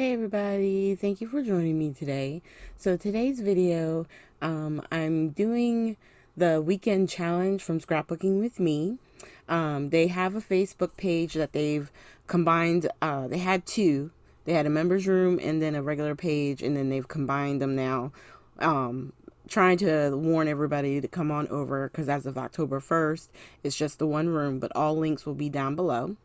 Hey everybody, thank you for joining me today. So today's video, I'm doing the weekend challenge from Scrapbooking with Me. They have a Facebook page that they've combined. They had two. They had a members room and then a regular page, and then they've combined them now. Trying to warn everybody to come on over because as of October 1st, it's just the one room, but all links will be down below.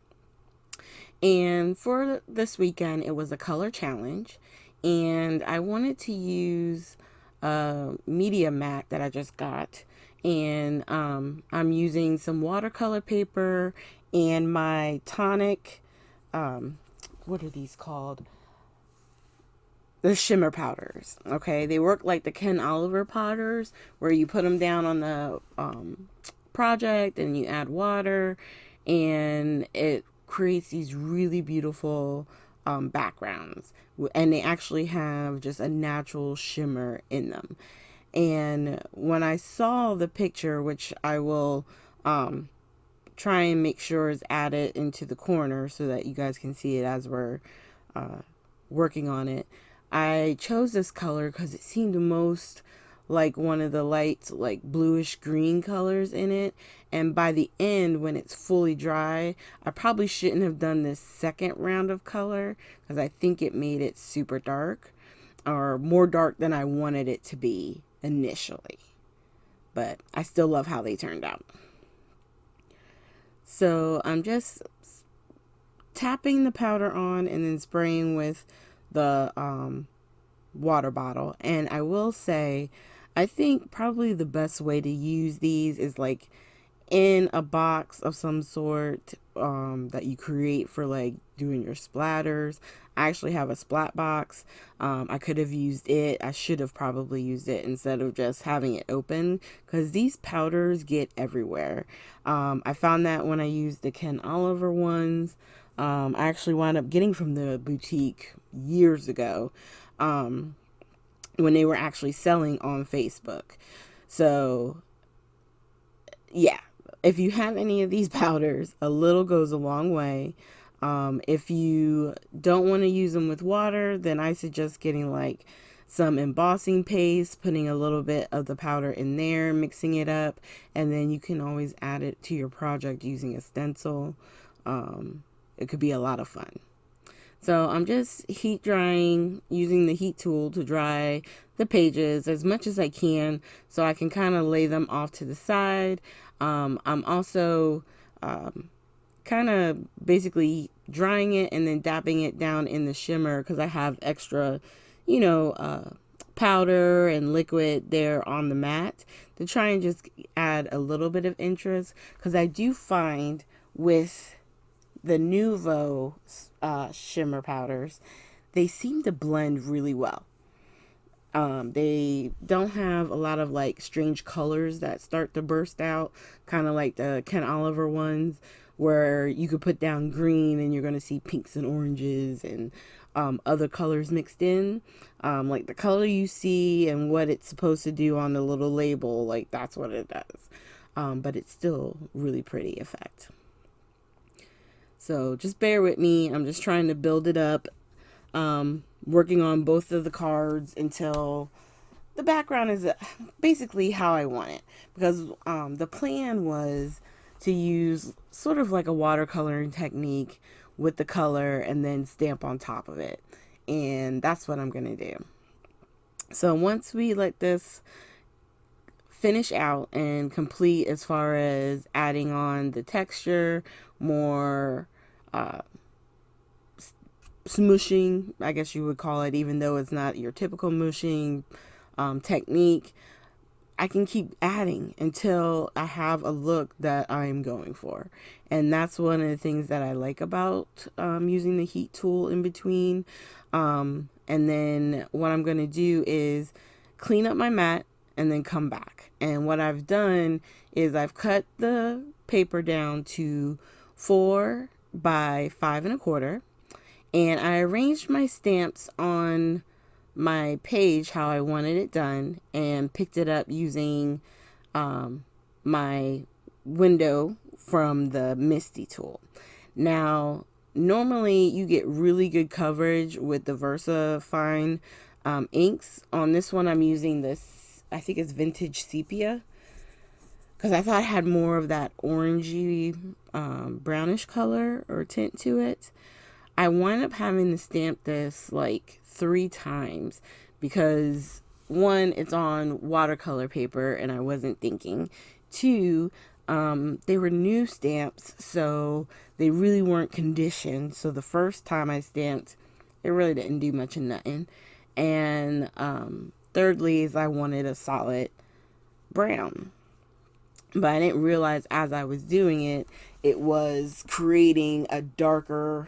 And for this weekend, it was a color challenge. And I wanted to use a media mat that I just got. And I'm using some watercolor paper and my tonic, what are these called? The shimmer powders. Okay, they work like the Ken Oliver powders, where you put them down on the project and you add water, and it creates these really beautiful backgrounds. And they actually have just a natural shimmer in them. And when I saw the picture, which I will try and make sure is added into the corner so that you guys can see it as we're working on it, I chose this color because it seemed the most like one of the light, like bluish green colors in it. And by the end, when it's fully dry, I probably shouldn't have done this second round of color because I think it made it super dark, or more dark than I wanted it to be initially. But I still love how they turned out. So I'm just tapping the powder on and then spraying with the water bottle. And I will say, I think probably the best way to use these is like in a box of some sort that you create for like doing your splatters. I actually have a splat box. I could have used it. I should have probably used it instead of just having it open because these powders get everywhere. I found that when I used the Ken Oliver ones. I actually wound up getting from the boutique years ago when they were actually selling on Facebook. So, yeah, if you have any of these powders, a little goes a long way. If you don't want to use them with water, then I suggest getting like some embossing paste, putting a little bit of the powder in there, mixing it up, and then you can always add it to your project using a stencil. It could be a lot of fun. So I'm just heat drying, using the heat tool to dry the pages as much as I can so I can kind of lay them off to the side. I'm also kind of basically drying it and then dabbing it down in the shimmer because I have extra, powder and liquid there on the mat to try and just add a little bit of interest because I do find with the Nuvo shimmer powders, they seem to blend really well. They don't have a lot of like strange colors that start to burst out, kind of like the Ken Oliver ones, where you could put down green and you're going to see pinks and oranges and other colors mixed in. Like the color you see and what it's supposed to do on the little label, like that's what it does. But it's still really pretty effect. So just bear with me. I'm just trying to build it up, working on both of the cards until the background is basically how I want it. Because the plan was to use sort of like a watercoloring technique with the color and then stamp on top of it. And that's what I'm going to do. So once we let this finish out and complete as far as adding on the texture, more smooshing, I guess you would call it, even though it's not your typical mushing technique, I can keep adding until I have a look that I'm going for. And that's one of the things that I like about using the heat tool in between. And then what I'm going to do is clean up my mat and then come back. And what I've done is I've cut the paper down to 4 by 5 1/4, and I arranged my stamps on my page how I wanted it done and picked it up using my window from the Misty tool. Now normally you get really good coverage with the Versa Fine inks. On this one, I'm using this, I think it's Vintage Sepia, because I thought it had more of that orangey brownish color or tint to it. I wound up having to stamp this like 3 times because, one, it's on watercolor paper and I wasn't thinking. 2, they were new stamps, so they really weren't conditioned. So the first time I stamped, it really didn't do much of nothing. And thirdly is I wanted a solid brown. But I didn't realize as I was doing it, it was creating a darker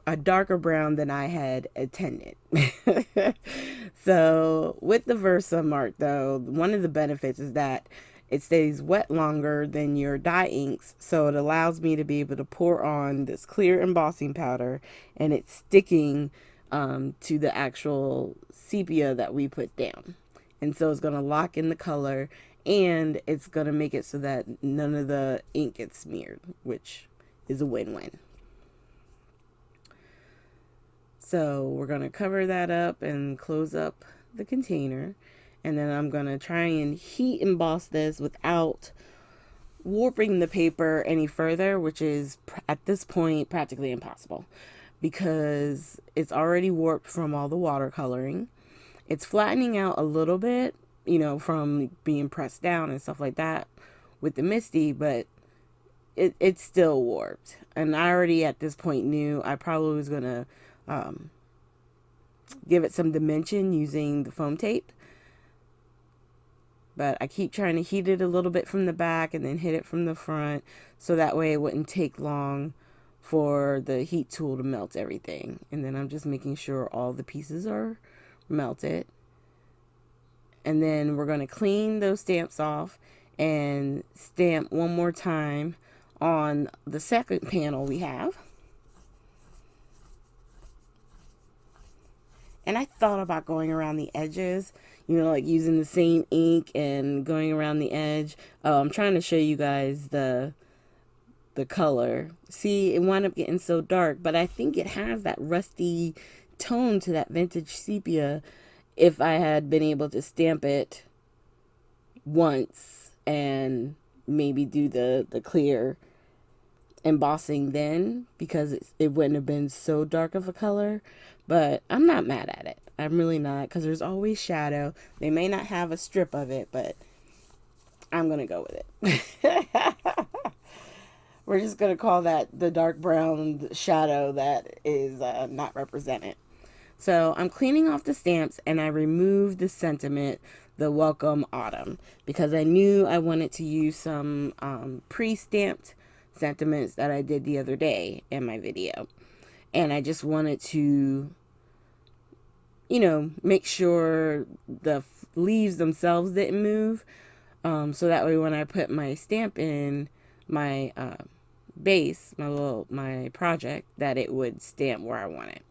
brown than I had intended. So with the Versa Mark though, one of the benefits is that it stays wet longer than your dye inks, so it allows me to be able to pour on this clear embossing powder and it's sticking to the actual sepia that we put down. And so it's going to lock in the color and it's going to make it so that none of the ink gets smeared, which is a win-win. So we're going to cover that up and close up the container. And then I'm going to try and heat emboss this without warping the paper any further, which is at this point practically impossible because it's already warped from all the watercoloring. It's flattening out a little bit, you know, from being pressed down and stuff like that with the Misty, but it's still warped. And I already at this point knew I probably was going to give it some dimension using the foam tape. But I keep trying to heat it a little bit from the back and then hit it from the front so that way it wouldn't take long for the heat tool to melt everything. And then I'm just making sure all the pieces are melted. And then we're going to clean those stamps off and stamp one more time on the second panel we have. And I thought about going around the edges, you know, like using the same ink and going around the edge. Oh, I'm trying to show you guys the color. See, it wound up getting so dark, but I think it has that rusty tone to that vintage sepia if I had been able to stamp it once and maybe do the clear embossing then, because it wouldn't have been so dark of a color. But I'm not mad at it. I'm really not, because there's always shadow. They may not have a strip of it, but I'm going to go with it. We're just going to call that the dark brown shadow that is not represented. So I'm cleaning off the stamps and I removed the sentiment, the Welcome Autumn, because I knew I wanted to use some pre-stamped sentiments that I did the other day in my video. And I just wanted to, you know, make sure the leaves themselves didn't move. So that way when I put my stamp in my base, my project, that it would stamp where I want it.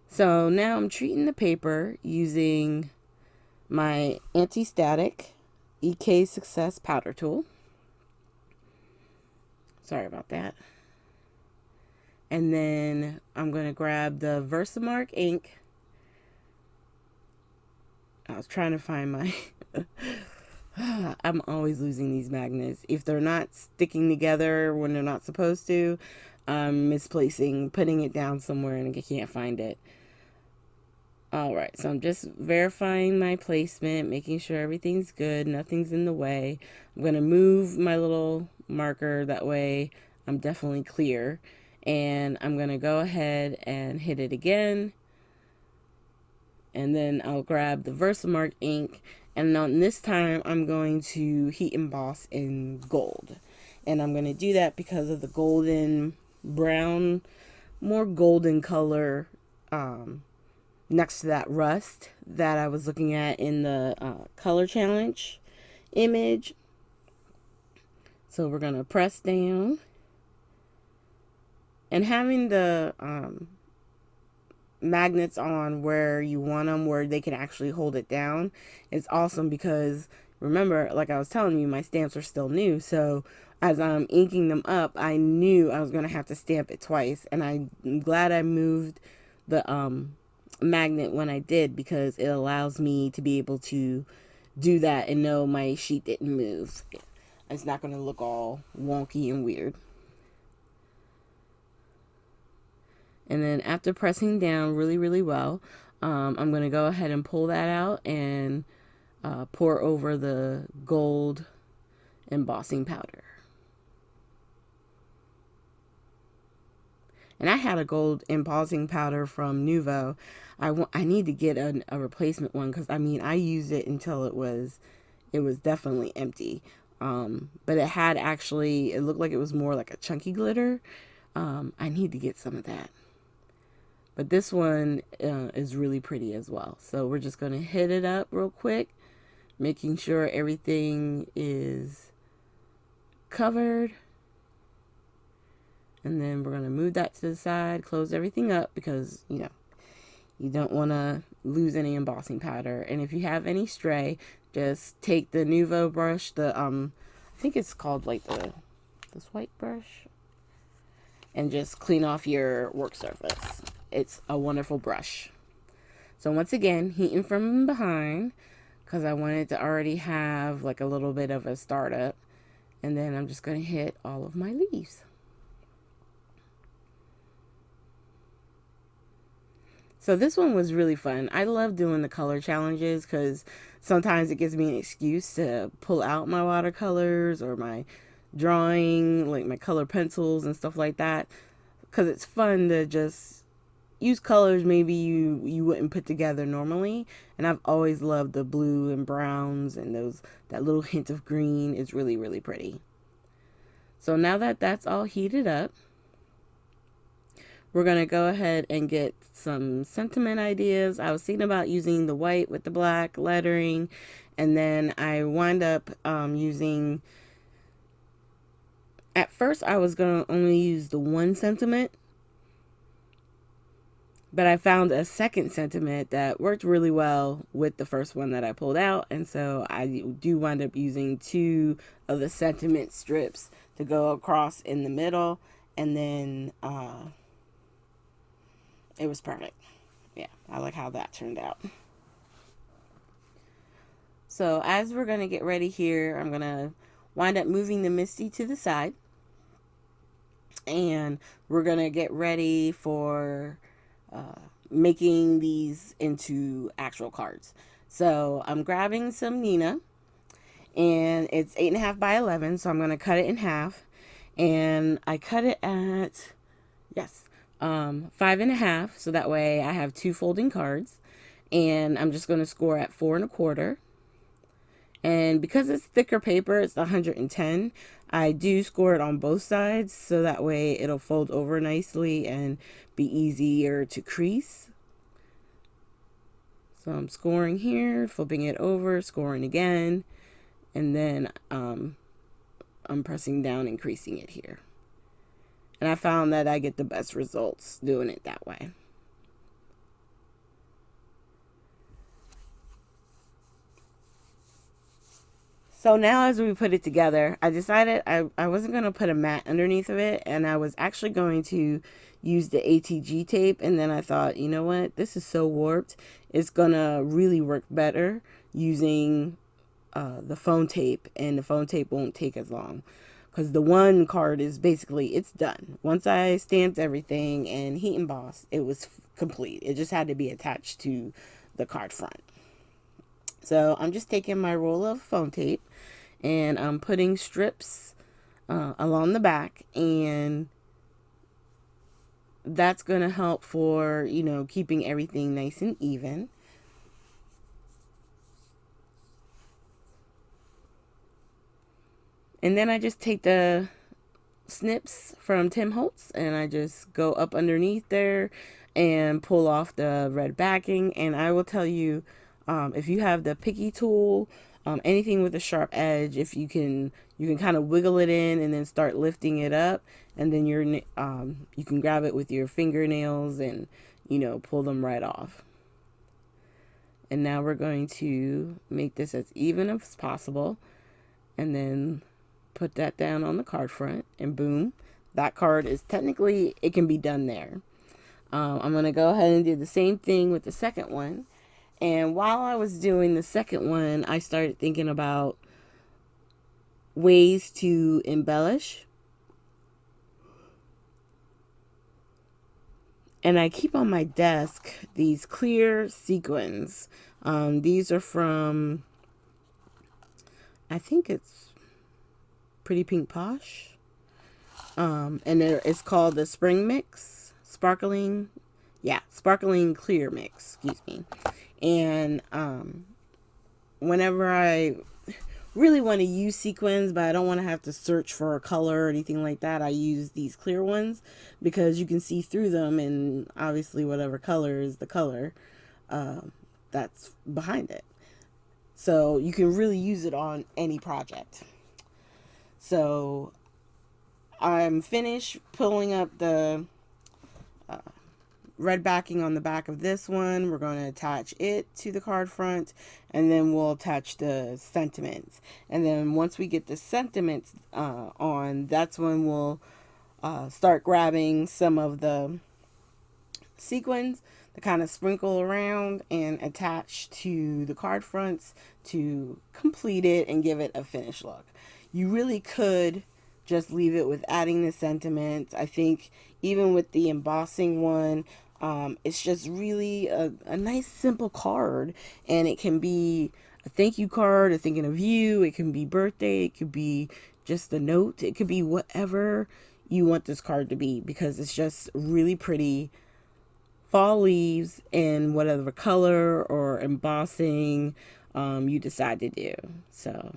So now I'm treating the paper using my anti-static EK Success powder tool. Sorry about that. And then I'm going to grab the Versamark ink. I was trying to find my... I'm always losing these magnets. If they're not sticking together when they're not supposed to, I'm misplacing, putting it down somewhere and I can't find it. Alright, so I'm just verifying my placement, making sure everything's good, nothing's in the way. I'm going to move my little marker, that way I'm definitely clear. And I'm going to go ahead and hit it again. And then I'll grab the Versamark ink. And on this time, I'm going to heat emboss in gold. And I'm going to do that because of the golden brown, more golden color next to that rust that I was looking at in the color challenge image. So we're going to press down. And having the magnets on where you want them, where they can actually hold it down, is awesome because remember, like I was telling you, my stamps are still new. So as I'm inking them up, I knew I was going to have to stamp it twice. And I'm glad I moved the magnet when I did, because it allows me to be able to do that and know my sheet didn't move. It's not going to look all wonky and weird. And then after pressing down really, really well, I'm going to go ahead and pull that out and pour over the gold embossing powder. And I had a gold embossing powder from Nuvo. I need to get a replacement one, because I mean, I used it until it was definitely empty. But it had actually, it looked like it was more like a chunky glitter. I need to get some of that. But this one is really pretty as well. So we're just going to hit it up real quick, making sure everything is covered. And then we're going to move that to the side, close everything up, because, you know, you don't want to lose any embossing powder. And if you have any stray, just take the Nuvo brush, I think it's called like this white brush, and just clean off your work surface. It's a wonderful brush. So once again, heating from behind, because I wanted to already have like a little bit of a startup. And then I'm just going to hit all of my leaves. So this one was really fun. I love doing the color challenges, because sometimes it gives me an excuse to pull out my watercolors or my drawing, like my color pencils and stuff like that. Because it's fun to just use colors maybe you wouldn't put together normally. And I've always loved the blue and browns, and that little hint of green is really, really pretty. So now that that's all heated up, we're going to go ahead and get some sentiment ideas. I was thinking about using the white with the black lettering, and then I wind up using, at first I was going to only use the one sentiment, but I found a second sentiment that worked really well with the first one that I pulled out. And so I do wind up using 2 of the sentiment strips to go across in the middle. And then it was perfect. Yeah, I like how that turned out. So as we're going to get ready here, I'm going to wind up moving the Misty to the side. And we're going to get ready for making these into actual cards. So I'm grabbing some Nina, and it's 8.5 by 11. So I'm going to cut it in half, and I cut it at, 5.5. So that way I have 2 folding cards, and I'm just going to score at 4.25. And because it's thicker paper, it's 110. I do score it on both sides, so that way it'll fold over nicely and be easier to crease. So I'm scoring here, flipping it over, scoring again, and then I'm pressing down and creasing it here. And I found that I get the best results doing it that way. So now as we put it together, I decided I wasn't going to put a mat underneath of it, and I was actually going to use the ATG tape. And then I thought, you know what, this is so warped, it's going to really work better using the foam tape, and the foam tape won't take as long. Because the one card is basically, it's done. Once I stamped everything and heat embossed, it was complete. It just had to be attached to the card front. So I'm just taking my roll of foam tape, and I'm putting strips along the back, and that's going to help for, you know, keeping everything nice and even. And then I just take the snips from Tim Holtz, and I just go up underneath there and pull off the red backing. And I will tell you, if you have the picky tool, anything with a sharp edge, if you can kind of wiggle it in and then start lifting it up, and then you can grab it with your fingernails and, you know, pull them right off. And now we're going to make this as even as possible, and then put that down on the card front, and boom, that card is technically, it can be done there. I'm going to go ahead and do the same thing with the second one. And while I was doing the second one, I started thinking about ways to embellish. And I keep on my desk these clear sequins. These are from, I think it's Pretty Pink Posh. And it's called the Spring Mix. Sparkling clear mix, excuse me. And whenever I really want to use sequins, but I don't want to have to search for a color or anything like that, I use these clear ones because you can see through them, and obviously whatever color is the color that's behind it. So you can really use it on any project. So I'm finished pulling up the red backing on the back of this one. We're going to attach it to the card front, and then we'll attach the sentiments. And then once we get the sentiments on, that's when we'll start grabbing some of the sequins to kind of sprinkle around and attach to the card fronts to complete it and give it a finished look. You really could just leave it with adding the sentiments. I think even with the embossing one, it's just really a nice simple card, and it can be a thank you card, a thinking of you, it can be birthday, it could be just a note, it could be whatever you want this card to be, because it's just really pretty fall leaves in whatever color or embossing you decide to do. So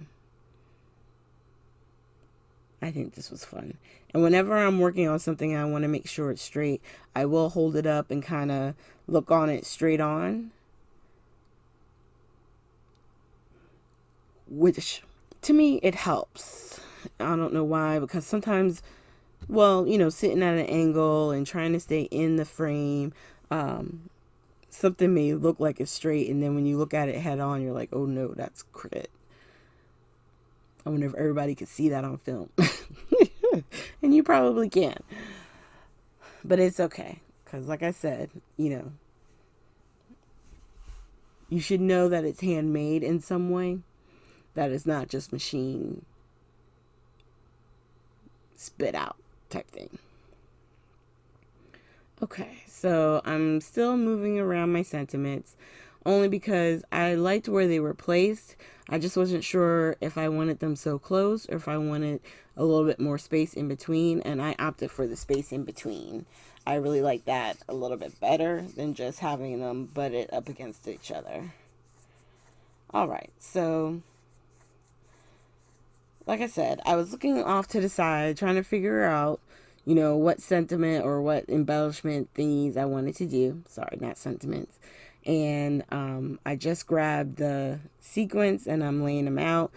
I think this was fun. And whenever I'm working on something, I want to make sure it's straight. I will hold it up and kind of look on it straight on, which to me, it helps. I don't know why, because sometimes, well, sitting at an angle and trying to stay in the frame, something may look like it's straight, and then when you look at it head on, you're like, oh no, that's crooked. I wonder if everybody could see that on film. And you probably can. But it's okay. Because like I said, you should know that it's handmade in some way. That it's not just machine spit out type thing. Okay, so I'm still moving around my sentiments, only because I liked where they were placed. I just wasn't sure if I wanted them so close or if I wanted a little bit more space in between, and I opted for the space in between. I really like that a little bit better than just having them butted up against each other. Alright, so like I said, I was looking off to the side trying to figure out what sentiment or what embellishment thingies I wanted to do. Sorry, not sentiments. And I just grabbed the sequence and I'm laying them out.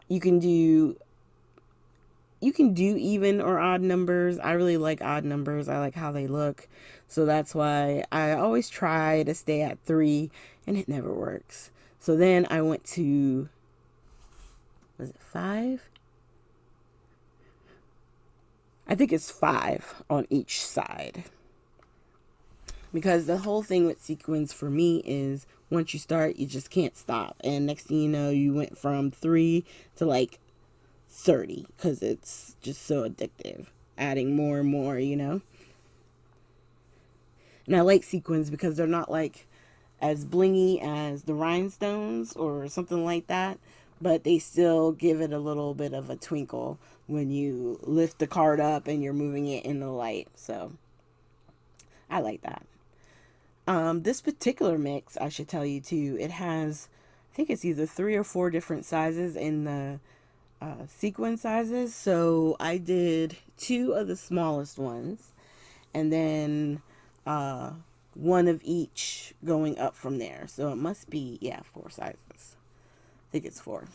You can do even or odd numbers. I really like odd numbers. I like how they look. So that's why I always try to stay at 3, and it never works. So then I went to, was it 5? I think it's 5 on each side. Because the whole thing with sequins for me is once you start, you just can't stop. And next thing you know, you went from 3 to like 30 because it's just so addictive. Adding more and more, And I like sequins because they're not like as blingy as the rhinestones or something like that, but they still give it a little bit of a twinkle when you lift the card up and you're moving it in the light. So I like that. This particular mix, I should tell you too, it has, I think it's either 3 or 4 different sizes in the sequin sizes. So I did 2 of the smallest ones, and then 1 of each going up from there. So it must be, 4 sizes. I think it's 4.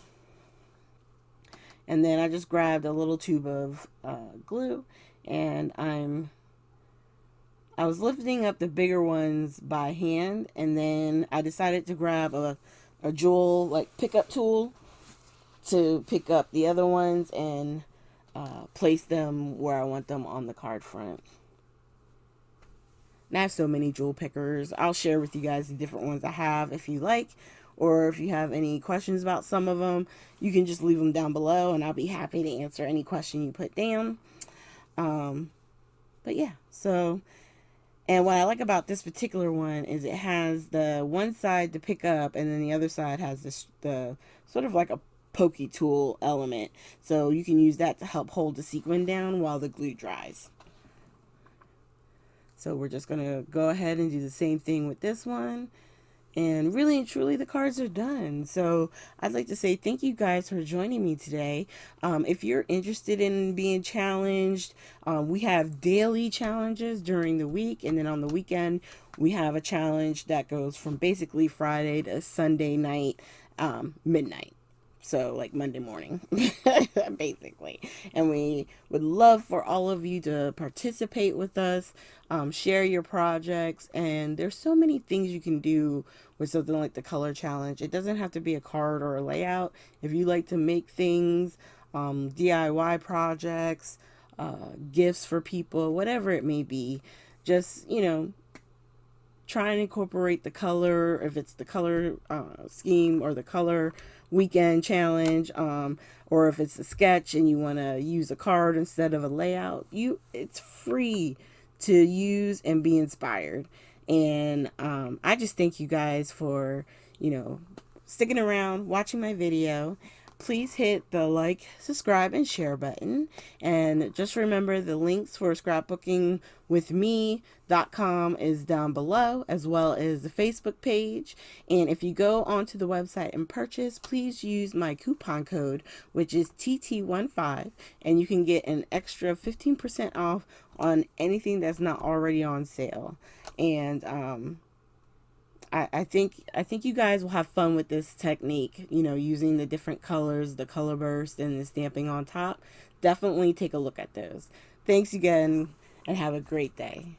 And then I just grabbed a little tube of glue, and I'm I was lifting up the bigger ones by hand, and then I decided to grab a jewel like pickup tool to pick up the other ones and place them where I want them on the card front. And I have so many jewel pickers. I'll share with you guys the different ones I have if you like, or if you have any questions about some of them, you can just leave them down below and I'll be happy to answer any question you put down. But yeah, so, and what I like about this particular one is it has the one side to pick up, and then the other side has the sort of like a pokey tool element. So you can use that to help hold the sequin down while the glue dries. So we're just going to go ahead and do the same thing with this one. And really and truly, the cards are done. So I'd like to say thank you guys for joining me today. If you're interested in being challenged, we have daily challenges during the week. And then on the weekend, we have a challenge that goes from basically Friday to Sunday night, midnight. So like Monday morning, basically. And we would love for all of you to participate with us, share your projects. And there's so many things you can do with something like the color challenge. It doesn't have to be a card or a layout. If you like to make things, DIY projects, gifts for people, whatever it may be, just, try and incorporate the color, if it's the color scheme or the color weekend challenge, or if it's a sketch and you want to use a card instead of a layout, it's free to use and be inspired. And I just thank you guys for sticking around, watching my video. Please hit the like, subscribe, and share button. And just remember the links for scrapbookingwithme.com is down below, as well as the Facebook page. And if you go onto the website and purchase, please use my coupon code, which is TT15, and you can get an extra 15% off on anything that's not already on sale. And I think you guys will have fun with this technique, using the different colors, the color burst, and the stamping on top. Definitely take a look at those. Thanks again, and have a great day.